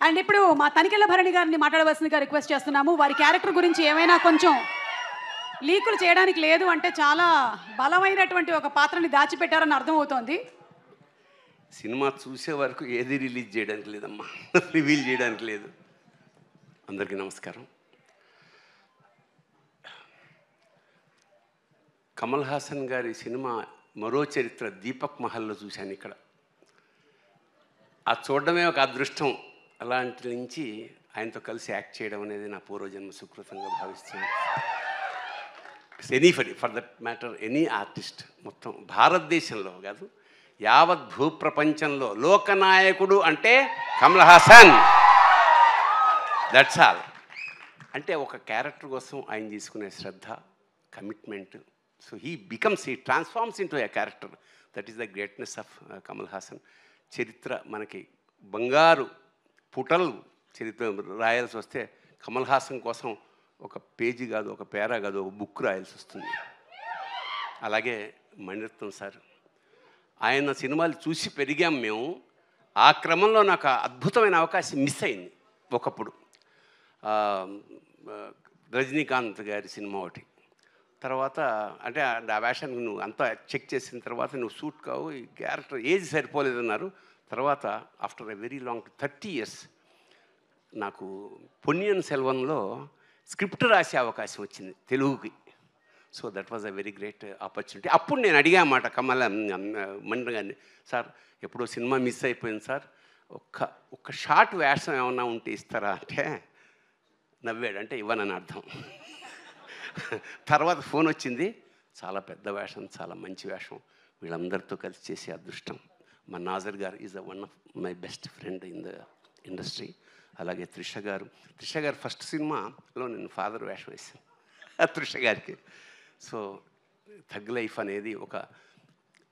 And ఇప్పుడు మా తనికెళ్ళ భరణి గారిని మాట్లాడవలసిందిగా రిక్వెస్ట్ చేస్తున్నాము. వారి క్యారెక్టర్ గురించి ఏమైనా కొంచెం లీకులు చేయడానికి లేదు అంటే చాలా బలమైనటువంటి ఒక పాత్రని దాచిపెట్టారని అర్థమవుతోంది. సినిమా చూసే వరకు ఏది రిలీజ్ చేయడానికి లేదమ్మా, రివీల్ చేయడానికి లేదు. అందరికీ నమస్కారం. కమల్ హాసన్ గారి సినిమా మరో చరిత్ర దీపక్ మహల్లో చూశాను ఇక్కడ. అది చూడడమే ఒక అదృష్టం. అలాంటి నుంచి ఆయనతో కలిసి యాక్ట్ చేయడం అనేది నా పూర్వజన్మ సుకృతంగా భావిస్తున్నాను. Anybody for that matter, any artist మొత్తం భారతదేశంలో కాదు యావత్ భూప్రపంచంలో లోకనాయకుడు అంటే కమల్ హాసన్. That's all. అంటే ఒక క్యారెక్టర్ కోసం ఆయన తీసుకునే శ్రద్ధ, commitment. So he transforms into a character. That is the greatness of Kamal Haasan. చరిత్ర మనకి బంగారు పుటలు చరిత్ర రాయాల్సి వస్తే కమల్ హాసన్ కోసం ఒక పేజీ కాదు, ఒక పేరా కాదు, ఒక బుక్ రాయాల్సి వస్తుంది. అలాగే మణిరత్నం సార్, ఆయన సినిమాలు చూసి పెరిగాం మేము. ఆ క్రమంలో నాకు అద్భుతమైన అవకాశం మిస్ అయింది ఒకప్పుడు. రజనీకాంత్ గారి సినిమా ఒకటి. తర్వాత అంటే ఆ వేషానికి నువ్వు అంతా చెక్ చేసిన తర్వాత నువ్వు సూట్ కావు, ఈ క్యారెక్టర్ ఏజ్ సరిపోలేదన్నారు. తర్వాత after a very long 30 years నాకు పొన్నియిన్ సెల్వన్లో స్క్రిప్ట్ రాసే అవకాశం వచ్చింది తెలుగుకి. So that was a very great opportunity. అప్పుడు నేను అడిగామాట మణి గారిని, సార్ ఎప్పుడో సినిమా మిస్ అయిపోయింది సార్, ఒక్క షార్ట్ వేషం ఏమన్నా ఉంటే ఇస్తారా అంటే నవ్వాడు. అంటే ఇవ్వనని అర్థం. తర్వాత ఫోన్ వచ్చింది, చాలా పెద్ద వేషం, చాలా మంచి వేషం, వీళ్ళందరితో కలిసి చేసే అదృష్టం. మా నాజర్ గారు is one of my best friend in the industry. అలాగే త్రిష గారు ఫస్ట్ సినిమాలో నేను ఫాదర్ వేషం వేసాను త్రిష గారికి. సో థగ్ లైఫ్ అనేది ఒక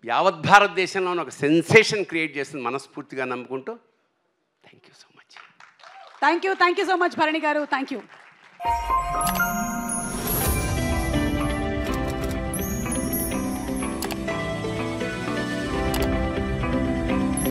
యావత్ భారతదేశంలోనే ఒక సెన్సేషన్ క్రియేట్ చేస్తుంది మనస్ఫూర్తిగా నమ్ముకుంటూ. Thank you so much. Thank you so much Bharani గారు. Thank you.